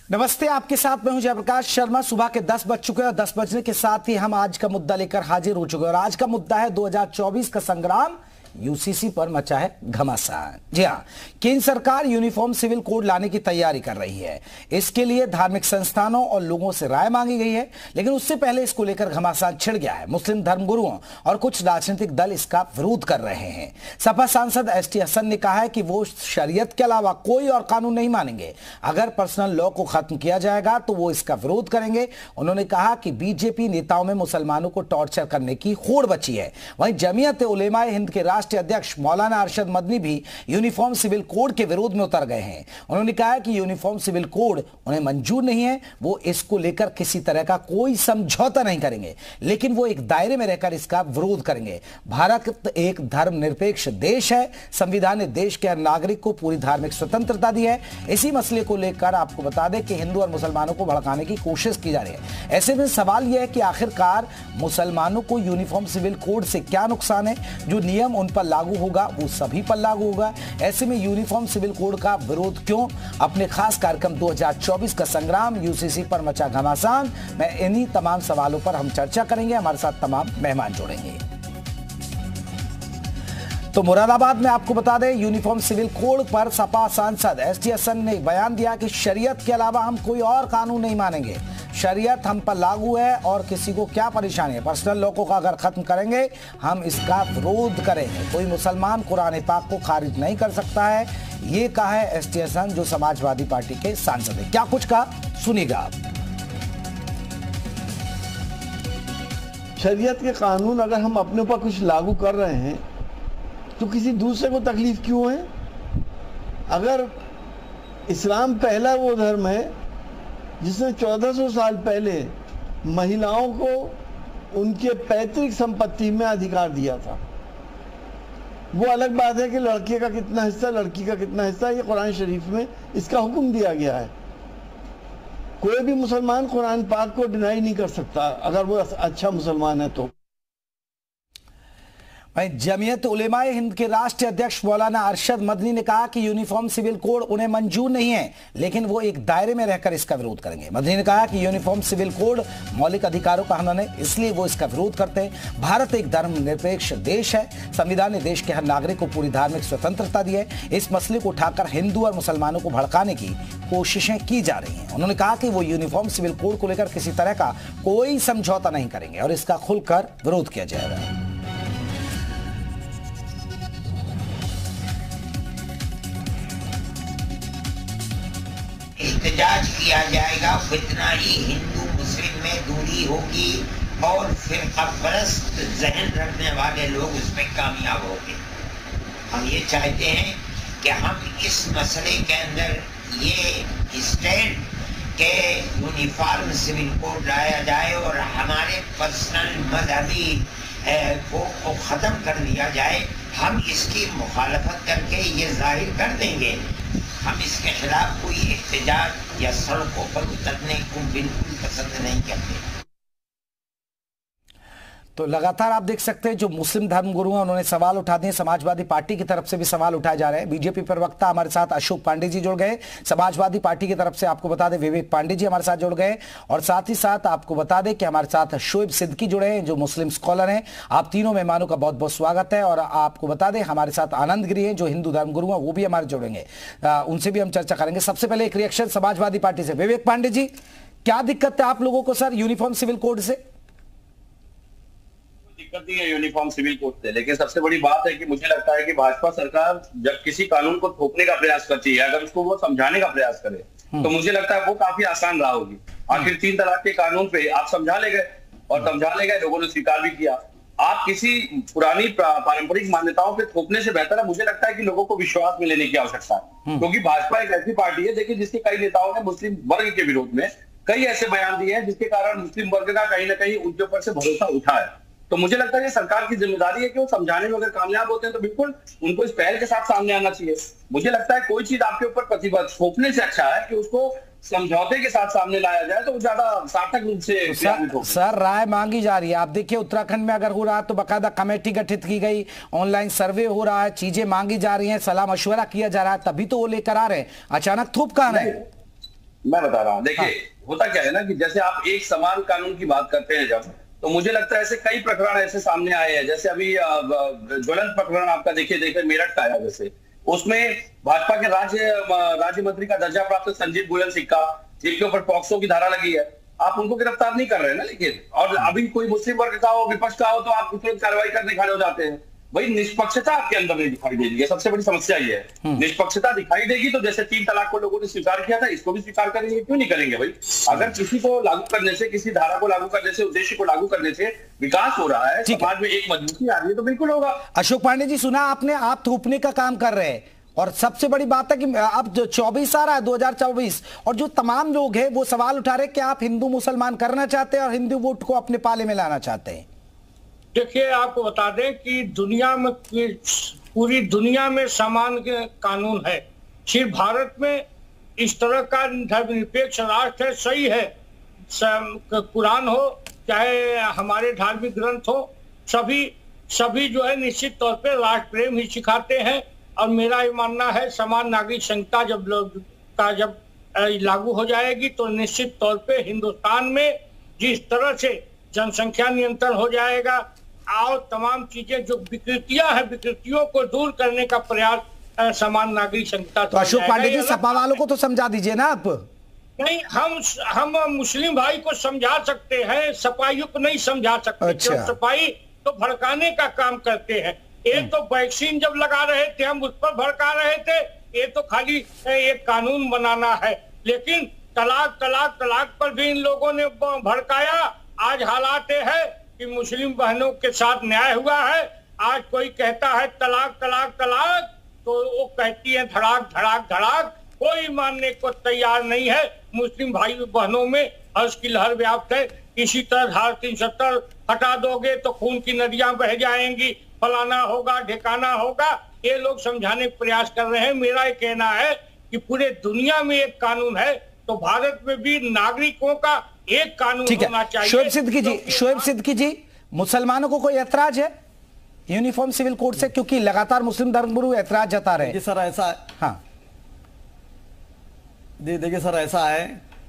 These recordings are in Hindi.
नमस्ते, आपके साथ मैं हूं जयप्रकाश शर्मा। सुबह के 10 बज चुके हैं और 10 बजने के साथ ही हम आज का मुद्दा लेकर हाजिर हो चुके हैं। और आज का मुद्दा है 2024 का संग्राम, यूसीसी पर मचा है घमासान। जी हां, केंद्र सरकार यूनिफॉर्म सिविल कोड लाने की तैयारी कर रही है। इसके लिए धार्मिक संस्थानों और लोगों से राय मांगी गई है, लेकिन उससे पहले इसको लेकर घमासान छिड़ गया है। मुस्लिम धर्मगुरुओं और कुछ राजनीतिक दल इसका विरोध कर रहे हैं। सपा सांसद एसटी हसन ने कहा है कि वो शरीयत के अलावा कोई और कानून नहीं मानेंगे। अगर पर्सनल लॉ को खत्म किया जाएगा तो वो इसका विरोध करेंगे। उन्होंने कहा कि बीजेपी नेताओं में मुसलमानों को टॉर्चर करने की होड़ बची है। वहीं जमीयत उलेमाए हिंद के राष्ट्रीय अध्यक्ष मौलाना अरशद मदनी भी यूनिफॉर्म सिविल कोड के विरोध में उतर गए हैं। उन्होंने कहा कि यूनिफॉर्म सिविल कोड उन्हें मंजूर नहीं है, वो इसको लेकर किसी तरह का कोई समझौता नहीं करेंगे, लेकिन वो एक दायरे में रहकर इसका विरोध करेंगे। भारत एक धर्मनिरपेक्ष देश है। संविधान ने देश के हर नागरिक को पूरी धार्मिक स्वतंत्रता दी है। इसी मसले को लेकर आपको बता दें कि हिंदू और मुसलमानों को भड़काने की कोशिश की जा रही है। ऐसे में सवाल यह है कि आखिरकार मुसलमानों को यूनिफॉर्म सिविल कोड से क्या नुकसान है? जो नियम उन पर लागू होगा वो सभी पर लागू होगा। ऐसे में यूनिफॉर्म सिविल कोड का विरोध क्यों? अपने खास कार्यक्रम 2024 का संग्राम, यूसीसी पर मचा घमासान में इन्हीं तमाम सवालों पर हम चर्चा करेंगे। हमारे साथ तमाम मेहमान जुड़ेंगे। तो मुरादाबाद में आपको बता दें, यूनिफॉर्म सिविल कोड पर सपा सांसद एसटी हसन ने बयान दिया कि शरीयत के अलावा हम कोई और कानून नहीं मानेंगे। शरीयत हम पर लागू है और किसी को क्या परेशानी है। पर्सनल लॉ को अगर खत्म करेंगे हम इसका विरोध करेंगे। कोई मुसलमान कुरान पाक को खारिज नहीं कर सकता है, ये कहा है एसटी हसन, जो समाजवादी पार्टी के सांसद है। क्या कुछ कहा, सुनिएगा आप। शरीयत के कानून अगर हम अपने ऊपर कुछ लागू कर रहे हैं तो किसी दूसरे को तकलीफ क्यों है? अगर इस्लाम पहला वो धर्म है जिसने 1400 साल पहले महिलाओं को उनके पैतृक संपत्ति में अधिकार दिया था। वो अलग बात है कि लड़के का कितना हिस्सा, लड़की का कितना हिस्सा, ये कुरान शरीफ में इसका हुक्म दिया गया है। कोई भी मुसलमान कुरान पाक को डिनाई नहीं कर सकता अगर वो अच्छा मुसलमान है तो। जमीयत उलेमाए हिंद के राष्ट्रीय अध्यक्ष मौलाना अरशद मदनी ने कहा कि यूनिफॉर्म सिविल कोड उन्हें मंजूर नहीं है, लेकिन वो एक दायरे में रहकर इसका विरोध करेंगे। मदनी ने कहा कि यूनिफॉर्म सिविल कोड मौलिक अधिकारों का हनन है, इसलिए वो इसका विरोध करते हैं। भारत एक धर्मनिरपेक्ष देश है। संविधान ने देश के हर नागरिक को पूरी धार्मिक स्वतंत्रता दी है। इस मसले को उठाकर हिंदू और मुसलमानों को भड़काने की कोशिशें की जा रही हैं। उन्होंने कहा कि वो यूनिफॉर्म सिविल कोड को लेकर किसी तरह का कोई समझौता नहीं करेंगे और इसका खुलकर विरोध किया जाएगा। एहतजाज किया जाएगा, इतना ही हिंदू मुस्लिम में दूरी होगी और फिरकापरस्त जहन रखने वाले लोग उसमें कामयाब होंगे। हम ये चाहते हैं कि हम इस मसले के अंदर ये स्टैंड के यूनिफॉर्म सिविल कोड लाया जाए और हमारे पर्सनल मजहबी को ख़त्म कर दिया जाए। हम इसकी मुखालफत करके ये जाहिर कर देंगे हम इसके खिलाफ कोई एहतजाज या सड़कों पर उतरने को बिल्कुल पसंद नहीं करते। तो लगातार आप देख सकते हैं जो मुस्लिम धर्मगुरु हैं उन्होंने सवाल उठा दिए। समाजवादी पार्टी की तरफ से भी सवाल उठाए जा रहे हैं। बीजेपी प्रवक्ता हमारे साथ अशोक पांडे जी जुड़ गए। समाजवादी पार्टी की तरफ से आपको बता दें विवेक पांडे जी हमारे साथ जुड़ गए, और साथ ही साथ आपको बता दें कि हमारे साथ शोएब सिद्दीकी जुड़े हैं जो मुस्लिम स्कॉलर हैं। आप तीनों मेहमानों का बहुत बहुत स्वागत है। और आपको बता दें हमारे साथ आनंद गिरी है जो हिंदू धर्मगुरु हैं, वो भी हमारे जुड़ेंगे, उनसे भी हम चर्चा करेंगे। सबसे पहले एक रिएक्शन समाजवादी पार्टी से, विवेक पांडे जी, क्या दिक्कत है आप लोगों को सर यूनिफॉर्म सिविल कोड से? दिक्कत नहीं है यूनिफॉर्म सिविल कोड से, लेकिन सबसे बड़ी बात है कि मुझे लगता है कि भाजपा सरकार जब किसी कानून को थोपने का प्रयास करती है, अगर उसको वो समझाने का प्रयास करे तो मुझे लगता है वो काफी आसान रहा होगी। आखिर 3 तलाक के कानून पे आप समझा ले गए और समझा ले गए, लोगों ने स्वीकार भी किया। आप किसी पुरानी पारंपरिक मान्यताओं पे थोपने से बेहतर है, मुझे लगता है कि लोगों को विश्वास में लेने की आवश्यकता है, क्योंकि भाजपा एक ऐसी पार्टी है देखिए जिसके कई नेताओं ने मुस्लिम वर्ग के विरोध में कई ऐसे बयान दिए हैं जिसके कारण मुस्लिम वर्ग का कहीं ना कहीं उनके ऊपर से भरोसा उठा है। तो मुझे लगता है ये सरकार की जिम्मेदारी है कि वो समझाने में अगर कामयाब होते हैं तो बिल्कुल उनको इस पहल के साथ सामने आना चाहिए। मुझे लगता है कोई चीज आपके ऊपर प्रतिबद्ध थोपने से अच्छा है कि उसको समझौते के साथ सामने लाया जाए तो वो ज्यादा सार्थक रूप से सर राय मांगी जा रही है। आप देखिए उत्तराखंड में अगर हो रहा है तो बाकायदा कमेटी गठित की गई, ऑनलाइन सर्वे हो रहा है, चीजें मांगी जा रही हैं, सलाह मशवरा किया जा रहा है, तभी तो वो लेकर आ रहे हैं। अचानक थूप कहां है? मैं बता रहा हूँ, देखिए होता क्या है ना कि जैसे आप एक समान कानून की बात करते हैं जब, तो मुझे लगता है ऐसे कई प्रकरण ऐसे सामने आए हैं। जैसे अभी ज्वलंत प्रकरण आपका देखिए मेरठ का आया, जैसे उसमें भाजपा के राज्य मंत्री का दर्जा प्राप्त संजीव गोयल सिक्का, जिनके ऊपर पॉक्सो की धारा लगी है, आप उनको गिरफ्तार नहीं कर रहे हैं ना। लेकिन और अभी कोई मुस्लिम वर्ग का हो, विपक्ष का हो, तो आप तुरंत कार्रवाई करने खड़े हो जाते हैं। भाई निष्पक्षता आपके अंदर नहीं दिखाई दे रही है, सबसे बड़ी समस्या ये है। निष्पक्षता दिखाई देगी तो जैसे 3 तलाक को लोगों ने स्वीकार किया था, इसको भी स्वीकार करेंगे, क्यों नहीं करेंगे भाई। अगर किसी को लागू करने से, किसी धारा को लागू करने से, उद्देश्य को लागू करने से विकास हो रहा है, समाज में एक मजबूती आ रही है, तो बिल्कुल होगा। अशोक पांडे जी, सुना आपने, आप थोपने का काम कर रहे हैं, और सबसे बड़ी बात है कि अब जो 24 आ रहा है 2024, और जो तमाम लोग हैं वो सवाल उठा रहे हैं कि आप हिंदू मुसलमान करना चाहते हैं और हिंदू वोट को अपने पाले में लाना चाहते हैं। देखिए, आपको बता दें कि दुनिया में, पूरी दुनिया में समान कानून है, सिर्फ भारत में इस तरह का धर्मनिरपेक्ष राष्ट्र है। सही है, कुरान हो चाहे हमारे धार्मिक ग्रंथ हो, सभी जो है निश्चित तौर पे राष्ट्र प्रेम ही सिखाते हैं। और मेरा ये मानना है समान नागरिक संहिता जब लागू हो जाएगी तो निश्चित तौर पे हिंदुस्तान में जिस तरह से जनसंख्या नियंत्रण हो जाएगा और तमाम चीजें जो विकृतियां हैं, विकृतियों को दूर करने का प्रयास समान नागरिक संहिता। तो अशोक पांडे जी, सपा वालों को तो समझा दीजिए ना आप। नहीं, हम मुस्लिम भाई को समझा सकते हैं, सपाइयों को नहीं समझा सकते। अच्छा। सपाई तो भड़काने का काम करते हैं। ये तो वैक्सीन जब लगा रहे थे हम उस पर भड़का रहे थे, ये तो खाली एक कानून बनाना है। लेकिन तलाक पर भी इन लोगों ने भड़काया। आज हालात है कि मुस्लिम बहनों के साथ न्याय हुआ है। आज कोई कहता है तलाक, तो वो कहती है धड़ाक धड़ाक धड़ाक, कोई मानने को तैयार नहीं है। मुस्लिम भाई बहनों में हर्ष की लहर व्याप्त है। इसी तरह धारा 370 हटा दोगे तो खून की नदियां बह जाएंगी, फलाना होगा, ठिकाना होगा। ये लोग समझाने का प्रयास कर रहे हैं। मेरा ये कहना है कि पूरे दुनिया में एक कानून है तो भारत में भी नागरिकों का एक कानून होना चाहिए। शोएब सिद्दीकी जी, मुसलमानों को कोई ऐतराज है यूनिफॉर्म सिविल कोड से? क्योंकि लगातार मुस्लिम धर्मगुरु ऐतराज जता रहे हैं। सर ऐसा है, हाँ देखिए सर, ऐसा है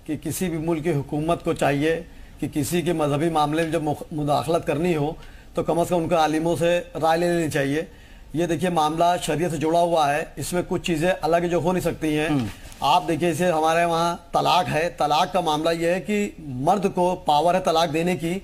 कि किसी भी मुल्क की हुकूमत को चाहिए कि किसी के मजहबी मामले में जब मुदाखलत करनी हो तो कम से कम उनके आलिमों से राय ले लेनी चाहिए। ये देखिए मामला शरीयत से जुड़ा हुआ है, इसमें कुछ चीज़ें अलग जो हो नहीं सकती हैं। आप देखिए इसे हमारे वहाँ तलाक है, तलाक का मामला ये है कि मर्द को पावर है तलाक देने की,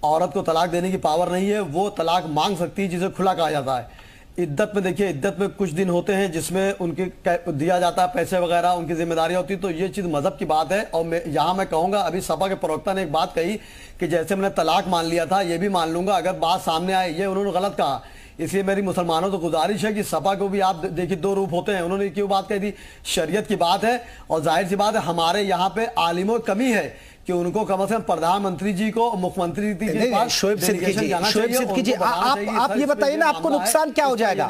औरत को तलाक देने की पावर नहीं है। वो तलाक मांग सकती है जिसे खुला कहा जाता है। इद्दत में देखिए, इद्दत में कुछ दिन होते हैं जिसमें उनके दिया जाता है पैसे वगैरह, उनकी जिम्मेदारियां होती है। तो ये चीज़ मजहब की बात है। और मैं कहूँगा, अभी सपा के प्रवक्ता ने एक बात कही कि जैसे मैंने तलाक मान लिया था ये भी मान लूंगा अगर बात सामने आए, ये उन्होंने गलत कहा। इसलिए मेरी मुसलमानों तो गुजारिश है कि सपा को भी आप देखिए 2 रूप होते हैं। उन्होंने क्यों बात कही थी, शरीयत की बात है और जाहिर सी बात है हमारे यहाँ पे आलिमों की कमी है कि उनको कम से कम प्रधानमंत्री जी को, मुख्यमंत्री जी के पास शोएब सिद्दीकी जी, आप ये बताइए ना, आपको नुकसान क्या हो जाएगा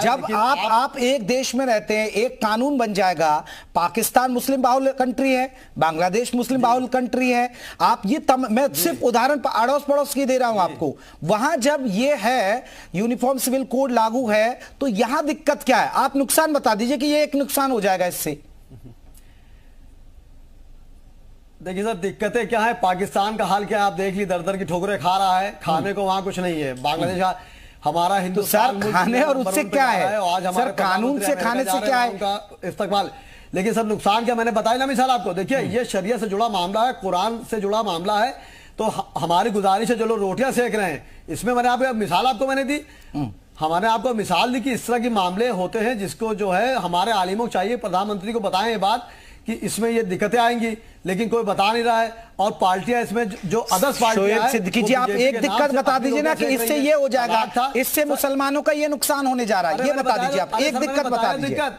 जब आप एक देश में रहते हैं, एक कानून बन जाएगा। पाकिस्तान मुस्लिम बाहुल कंट्री है, बांग्लादेश मुस्लिम बाहुल कंट्री है। आप ये मैं सिर्फ उदाहरण अड़ोस पड़ोस की दे रहा हूं आपको। वहां जब ये है यूनिफॉर्म सिविल कोड लागू है तो यहां दिक्कत क्या है? आप नुकसान बता दीजिए कि ये एक नुकसान हो जाएगा इससे। देखिए सर, दिक्कतें क्या है, पाकिस्तान का हाल क्या है आप देख ली, दर दर की ठोकरें खा रहा है, खाने को वहां कुछ नहीं है। बांग्लादेश हमारा हिंदुस्तान तो खाने और उससे क्या है, आज सर कानून से खाने से क्या है उनका इस्तेमाल। लेकिन सर नुकसान क्या, मैंने बताया ना मिसाल आपको। देखिए ये शरीयत से जुड़ा मामला है, कुरान से जुड़ा मामला है। तो हमारी गुजारिश है, जो लोग रोटियां सेक रहे हैं, इसमें मैंने आपको मिसाल मैंने दी, हमारे आपको मिसाल दी कि इस तरह के मामले होते हैं जिसको जो है हमारे आलिमों को चाहिए प्रधानमंत्री को बताएं ये बात कि इसमें ये दिक्कतें आएंगी, लेकिन कोई बता नहीं रहा है। और पार्टियां इसमें जो अदर्स पार्टियां हैं, सिद्दीकी जी आप एक दिक्कत बता दीजिए ना कि इससे ये हो जाएगा, इससे मुसलमानों का ये नुकसान होने जा रहा है, ये बता दीजिए आप, एक दिक्कत बता दीजिए।